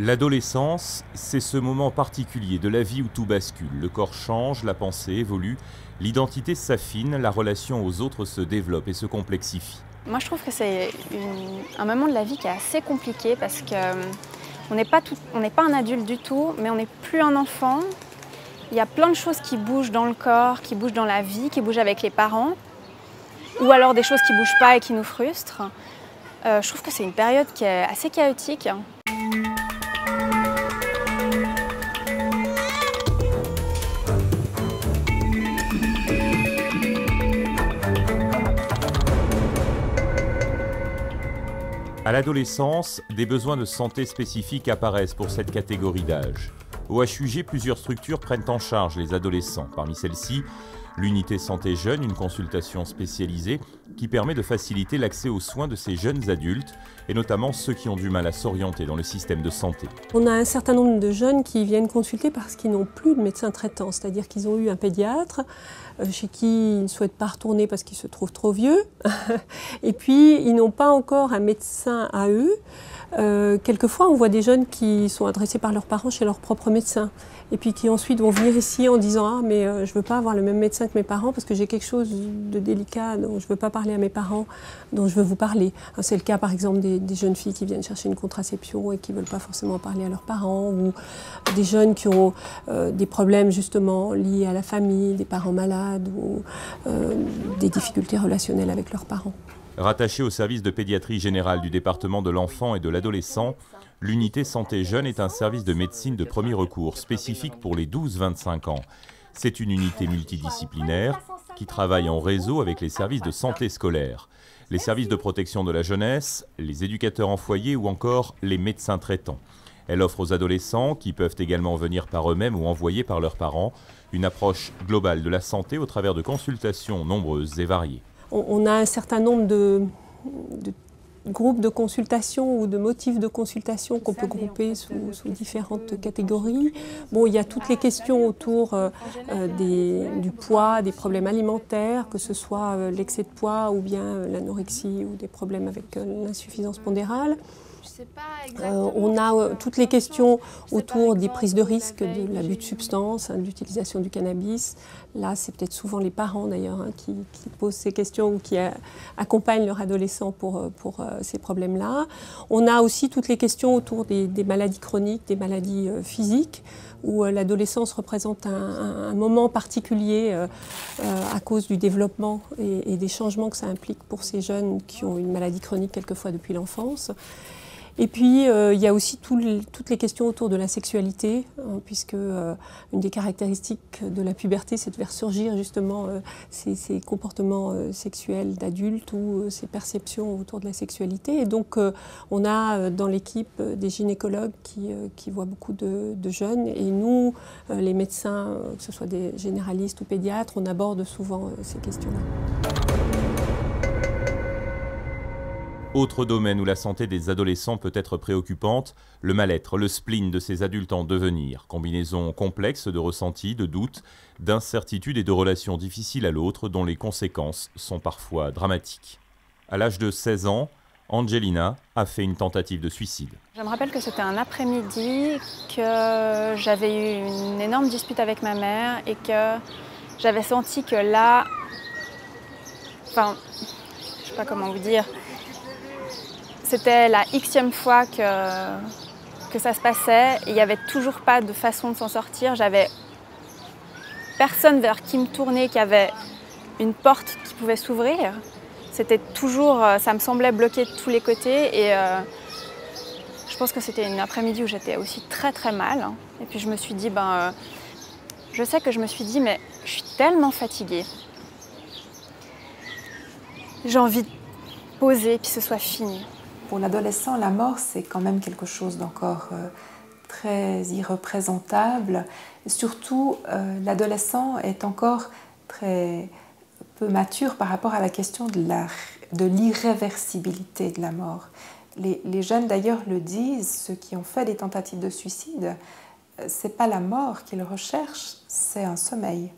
L'adolescence, c'est ce moment particulier de la vie où tout bascule. Le corps change, la pensée évolue, l'identité s'affine, la relation aux autres se développe et se complexifie. Moi, je trouve que c'est un moment de la vie qui est assez compliqué parce qu'on n'est pas un adulte du tout, mais on n'est plus un enfant. Il y a plein de choses qui bougent dans le corps, qui bougent dans la vie, qui bougent avec les parents, ou alors des choses qui ne bougent pas et qui nous frustrent. Je trouve que c'est une période qui est assez chaotique. À l'adolescence, des besoins de santé spécifiques apparaissent pour cette catégorie d'âge. Au HUG, plusieurs structures prennent en charge les adolescents. Parmi celles-ci, l'unité santé jeune, une consultation spécialisée qui permet de faciliter l'accès aux soins de ces jeunes adultes, et notamment ceux qui ont du mal à s'orienter dans le système de santé. On a un certain nombre de jeunes qui viennent consulter parce qu'ils n'ont plus de médecin traitant, c'est-à-dire qu'ils ont eu un pédiatre chez qui ils ne souhaitent pas retourner parce qu'ils se trouvent trop vieux, et puis ils n'ont pas encore un médecin à eux. Quelquefois, on voit des jeunes qui sont adressés par leurs parents chez leur propre médecin et puis qui ensuite vont venir ici en disant « Ah, mais je ne veux pas avoir le même médecin que mes parents parce que j'ai quelque chose de délicat dont je ne veux pas parler à mes parents, dont je veux vous parler. » C'est le cas par exemple des jeunes filles qui viennent chercher une contraception et qui ne veulent pas forcément parler à leurs parents, ou des jeunes qui ont des problèmes justement liés à la famille, des parents malades ou des difficultés relationnelles avec leurs parents. Rattachée au service de pédiatrie générale du département de l'enfant et de l'adolescent, l'unité santé jeune est un service de médecine de premier recours spécifique pour les 12-25 ans. C'est une unité multidisciplinaire qui travaille en réseau avec les services de santé scolaire, les services de protection de la jeunesse, les éducateurs en foyer ou encore les médecins traitants. Elle offre aux adolescents, qui peuvent également venir par eux-mêmes ou envoyés par leurs parents, une approche globale de la santé au travers de consultations nombreuses et variées. On a un certain nombre de groupes de consultation ou de motifs de consultation qu'on peut grouper sous différentes catégories. Bon, il y a toutes les questions autour du poids, des problèmes alimentaires, que ce soit l'excès de poids ou bien l'anorexie ou des problèmes avec l'insuffisance pondérale. On a toutes les questions autour des prises de risque, de l'abus de substances, de l'utilisation du cannabis. Là, c'est peut-être souvent les parents d'ailleurs qui posent ces questions ou qui accompagnent leur adolescent pour ces problèmes-là. On a aussi toutes les questions autour des maladies chroniques, des maladies physiques, où l'adolescence représente un moment particulier à cause du développement et des changements que ça implique pour ces jeunes qui ont une maladie chronique quelquefois depuis l'enfance. Et puis, il y a aussi toutes les questions autour de la sexualité, puisque une des caractéristiques de la puberté, c'est de faire surgir justement ces comportements sexuels d'adultes ou ces perceptions autour de la sexualité. Et donc, on a dans l'équipe des gynécologues qui voient beaucoup de jeunes. Et nous, les médecins, que ce soit des généralistes ou pédiatres, on aborde souvent ces questions-là. Autre domaine où la santé des adolescents peut être préoccupante, le mal-être, le spleen de ces adultes en devenir, combinaison complexe de ressentis, de doutes, d'incertitudes et de relations difficiles à l'autre dont les conséquences sont parfois dramatiques. À l'âge de 16 ans, Angelina a fait une tentative de suicide. Je me rappelle que c'était un après-midi, que j'avais eu une énorme dispute avec ma mère et que j'avais senti que là, enfin, je sais pas comment vous dire, c'était la xème fois que ça se passait et il n'y avait toujours pas de façon de s'en sortir. J'avais personne vers qui me tourner, qui avait une porte qui pouvait s'ouvrir. C'était toujours, ça me semblait bloqué de tous les côtés et je pense que c'était une après-midi où j'étais aussi très très mal. Et puis je me suis dit, je sais que je me suis dit, mais je suis tellement fatiguée. J'ai envie de poser et puis ce soit fini. Pour l'adolescent, la mort, c'est quand même quelque chose d'encore très irreprésentable. Et surtout, l'adolescent est encore très peu mature par rapport à la question de l'irréversibilité de la mort. Les jeunes, d'ailleurs, le disent, ceux qui ont fait des tentatives de suicide, ce n'est pas la mort qu'ils recherchent, c'est un sommeil.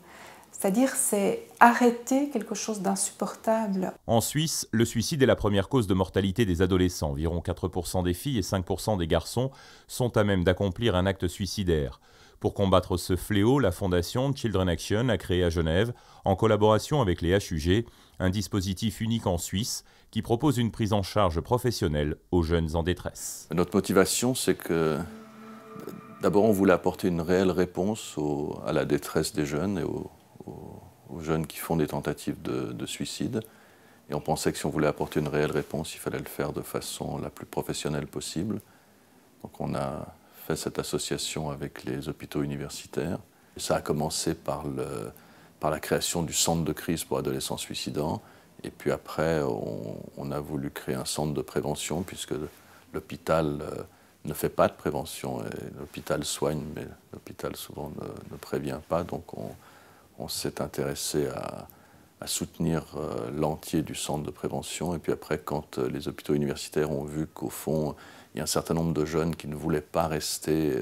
C'est-à-dire, c'est arrêter quelque chose d'insupportable. En Suisse, le suicide est la première cause de mortalité des adolescents. Environ 4% des filles et 5% des garçons sont à même d'accomplir un acte suicidaire. Pour combattre ce fléau, la fondation Children Action a créé à Genève, en collaboration avec les HUG, un dispositif unique en Suisse qui propose une prise en charge professionnelle aux jeunes en détresse. Notre motivation, c'est que d'abord on voulait apporter une réelle réponse à la détresse des jeunes et aux jeunes qui font des tentatives de suicide. Et on pensait que si on voulait apporter une réelle réponse, il fallait le faire de façon la plus professionnelle possible. Donc on a fait cette association avec les hôpitaux universitaires. Ça a commencé par la création du centre de crise pour adolescents suicidants. Et puis après, on a voulu créer un centre de prévention, puisque l'hôpital ne fait pas de prévention. L'hôpital soigne, mais l'hôpital souvent ne prévient pas. Donc on s'est intéressé à soutenir l'entier du centre de prévention. Et puis après, quand les hôpitaux universitaires ont vu qu'au fond, il y a un certain nombre de jeunes qui ne voulaient pas rester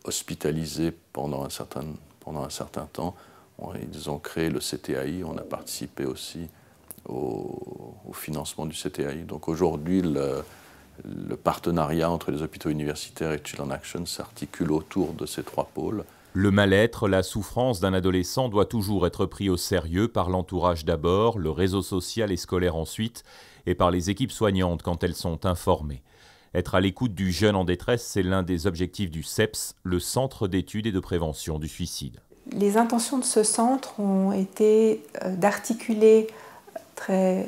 hospitalisés pendant un certain temps, ils ont créé le CTAI. On a participé aussi au financement du CTAI. Donc aujourd'hui, le partenariat entre les hôpitaux universitaires et Children Action s'articule autour de ces trois pôles. Le mal-être, la souffrance d'un adolescent doit toujours être pris au sérieux par l'entourage d'abord, le réseau social et scolaire ensuite, et par les équipes soignantes quand elles sont informées. Être à l'écoute du jeune en détresse, c'est l'un des objectifs du CEPS, le Centre d'études et de prévention du suicide. Les intentions de ce centre ont été d'articuler de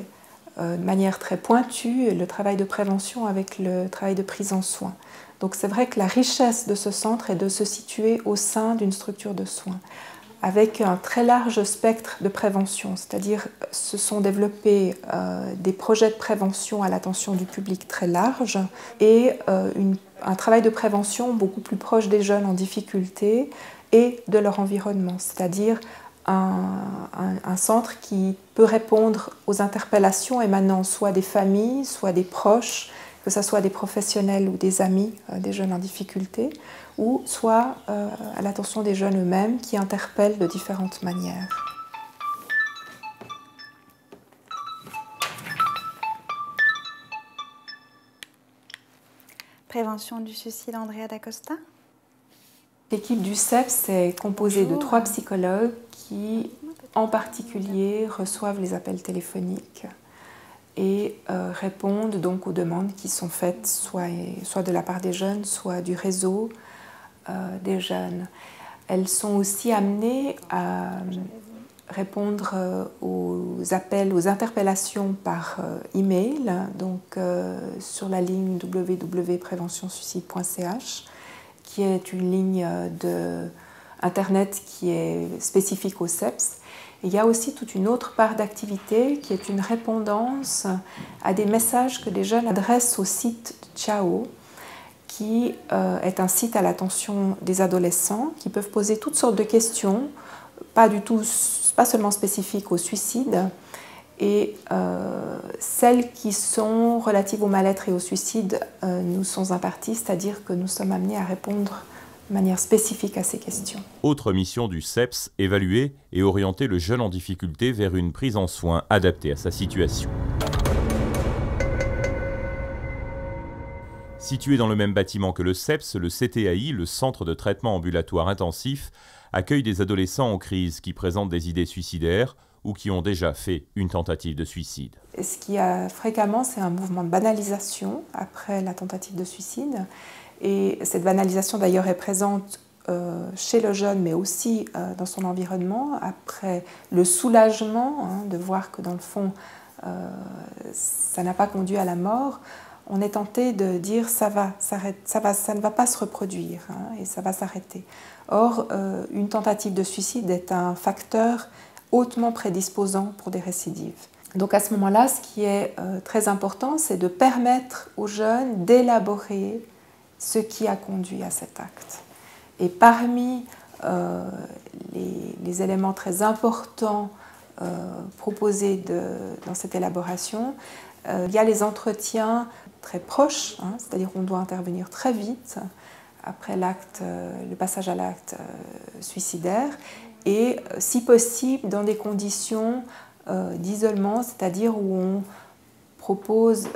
manière très pointue le travail de prévention avec le travail de prise en soins. Donc c'est vrai que la richesse de ce centre est de se situer au sein d'une structure de soins, avec un très large spectre de prévention, c'est-à-dire se sont développés des projets de prévention à l'attention du public très large et un travail de prévention beaucoup plus proche des jeunes en difficulté et de leur environnement, c'est-à-dire un centre qui peut répondre aux interpellations émanant soit des familles, soit des proches, que ce soit des professionnels ou des amis des jeunes en difficulté, ou soit à l'attention des jeunes eux-mêmes qui interpellent de différentes manières. Prévention du suicide, Andrea D'Acosta. L'équipe du CEPS est composée de 3 psychologues qui, en particulier, reçoivent les appels téléphoniques et répondent donc aux demandes qui sont faites soit de la part des jeunes, soit du réseau des jeunes. Elles sont aussi amenées à répondre aux appels, aux interpellations par email, donc sur la ligne www.preventionsuicide.ch, qui est une ligne Internet qui est spécifique au CEPS. Et il y a aussi toute une autre part d'activité qui est une répondance à des messages que des jeunes adressent au site Ciao, qui est un site à l'attention des adolescents qui peuvent poser toutes sortes de questions, pas seulement spécifiques au suicide, et celles qui sont relatives au mal-être et au suicide nous sont imparties, c'est-à-dire que nous sommes amenés à répondre de manière spécifique à ces questions. Autre mission du CEPS, évaluer et orienter le jeune en difficulté vers une prise en soins adaptée à sa situation. Situé dans le même bâtiment que le CEPS, le CTAI, le Centre de traitement ambulatoire intensif, accueille des adolescents en crise qui présentent des idées suicidaires ou qui ont déjà fait une tentative de suicide. Ce qu'il y a fréquemment, c'est un mouvement de banalisation après la tentative de suicide. Et cette banalisation d'ailleurs est présente chez le jeune, mais aussi dans son environnement, après le soulagement de voir que dans le fond, ça n'a pas conduit à la mort. On est tenté de dire ça ne va pas se reproduire et ça va s'arrêter. Or, une tentative de suicide est un facteur hautement prédisposant pour des récidives. Donc à ce moment-là, ce qui est très important, c'est de permettre aux jeunes d'élaborer ce qui a conduit à cet acte. Et parmi les éléments très importants proposés dans cette élaboration, il y a les entretiens très proches, c'est-à-dire qu'on doit intervenir très vite après l'acte, le passage à l'acte suicidaire. et si possible dans des conditions d'isolement, c'est-à-dire où on propose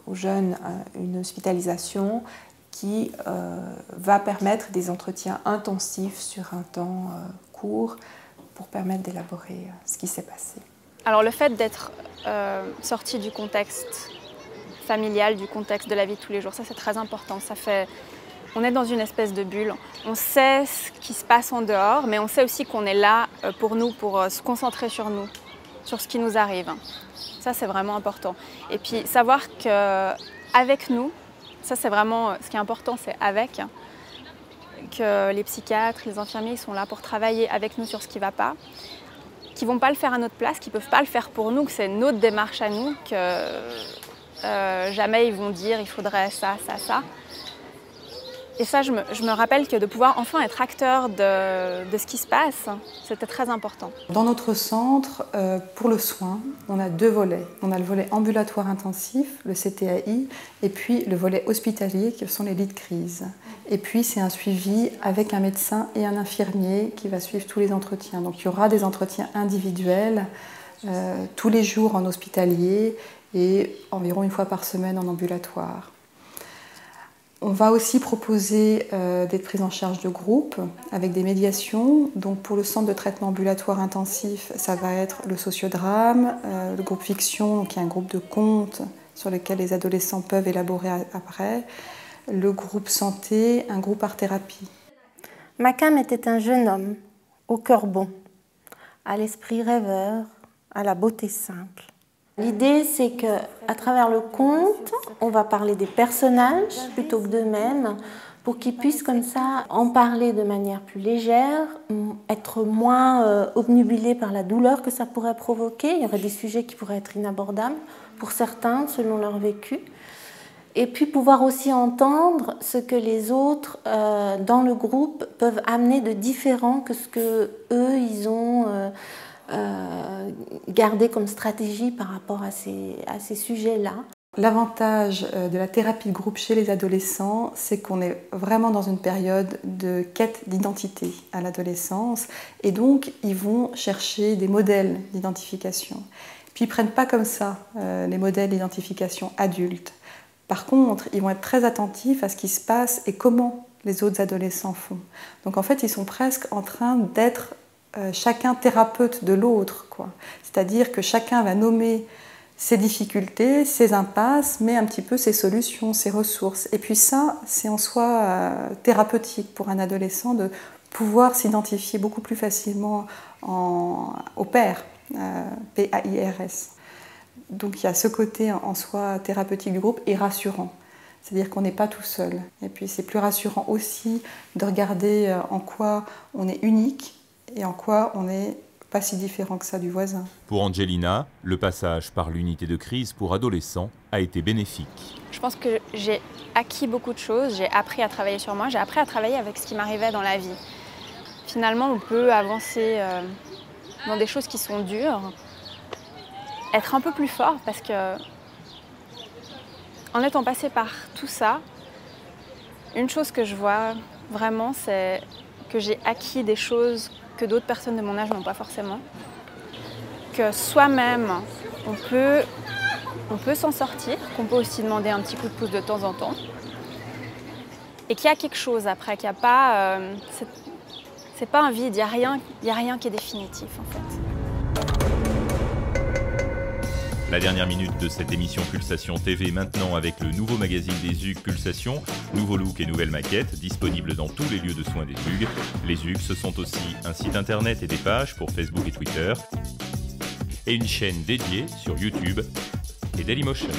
aux jeunes une hospitalisation qui va permettre des entretiens intensifs sur un temps court pour permettre d'élaborer ce qui s'est passé. Alors le fait d'être sorti du contexte familial, du contexte de la vie de tous les jours, ça c'est très important. On est dans une espèce de bulle, on sait ce qui se passe en dehors, mais on sait aussi qu'on est là pour nous, pour se concentrer sur nous, sur ce qui nous arrive. Ça c'est vraiment important. Et puis savoir qu'avec nous, ça c'est vraiment ce qui est important, c'est avec, que les psychiatres, les infirmiers sont là pour travailler avec nous sur ce qui ne va pas, qu'ils ne vont pas le faire à notre place, qu'ils ne peuvent pas le faire pour nous, que c'est notre démarche à nous, que jamais ils vont dire il faudrait ça, ça, ça. Et ça, je me rappelle que de pouvoir enfin être acteur de ce qui se passe, c'était très important. Dans notre centre, pour le soin, on a 2 volets. On a le volet ambulatoire intensif, le CTAI, et puis le volet hospitalier, qui sont les lits de crise. Et puis c'est un suivi avec un médecin et un infirmier qui va suivre tous les entretiens. Donc il y aura des entretiens individuels tous les jours en hospitalier et environ 1 fois par semaine en ambulatoire. On va aussi proposer des prises en charge de groupe avec des médiations. Donc pour le centre de traitement ambulatoire intensif, ça va être le sociodrame, le groupe fiction, donc il y a un groupe de contes sur lequel les adolescents peuvent élaborer après, le groupe santé, un groupe art-thérapie. Makam était un jeune homme, au cœur bon, à l'esprit rêveur, à la beauté simple. L'idée, c'est qu'à travers le conte, on va parler des personnages plutôt que d'eux-mêmes, pour qu'ils puissent comme ça en parler de manière plus légère, être moins obnubilés par la douleur que ça pourrait provoquer. Il y aurait des sujets qui pourraient être inabordables pour certains, selon leur vécu. Et puis pouvoir aussi entendre ce que les autres dans le groupe peuvent amener de différent que ce que eux ils ont gardé comme stratégie par rapport à ces sujets-là. L'avantage de la thérapie de groupe chez les adolescents, c'est qu'on est vraiment dans une période de quête d'identité à l'adolescence et donc ils vont chercher des modèles d'identification. Puis ils ne prennent pas comme ça les modèles d'identification adultes. Par contre, ils vont être très attentifs à ce qui se passe et comment les autres adolescents font. Donc en fait, ils sont presque en train d'être chacun thérapeute de l'autre, quoi. C'est-à-dire que chacun va nommer ses difficultés, ses impasses, mais un petit peu ses solutions, ses ressources. Et puis ça, c'est en soi thérapeutique pour un adolescent de pouvoir s'identifier beaucoup plus facilement au père, P-A-I-R-S. Donc il y a ce côté en soi thérapeutique du groupe et rassurant. C'est-à-dire qu'on n'est pas tout seul. Et puis c'est plus rassurant aussi de regarder en quoi on est unique et en quoi on n'est pas si différent que ça du voisin. Pour Angelina, le passage par l'unité de crise pour adolescents a été bénéfique. Je pense que j'ai acquis beaucoup de choses, j'ai appris à travailler sur moi, j'ai appris à travailler avec ce qui m'arrivait dans la vie. Finalement, on peut avancer dans des choses qui sont dures, être un peu plus fort parce que, en étant passé par tout ça, une chose que je vois vraiment, c'est que j'ai acquis des choses que d'autres personnes de mon âge n'ont pas forcément. Que soi-même, on peut s'en sortir, qu'on peut aussi demander un petit coup de pouce de temps en temps. Et qu'il y a quelque chose après, qu'il n'y a pas... c'est pas un vide, il n'y a rien qui est définitif en fait. La dernière minute de cette émission Pulsation TV maintenant avec le nouveau magazine des Hugues Pulsation, nouveau look et nouvelle maquette, disponible dans tous les lieux de soins des Hugues. Les Hugues, ce sont aussi un site internet et des pages pour Facebook et Twitter, et une chaîne dédiée sur YouTube et Dailymotion.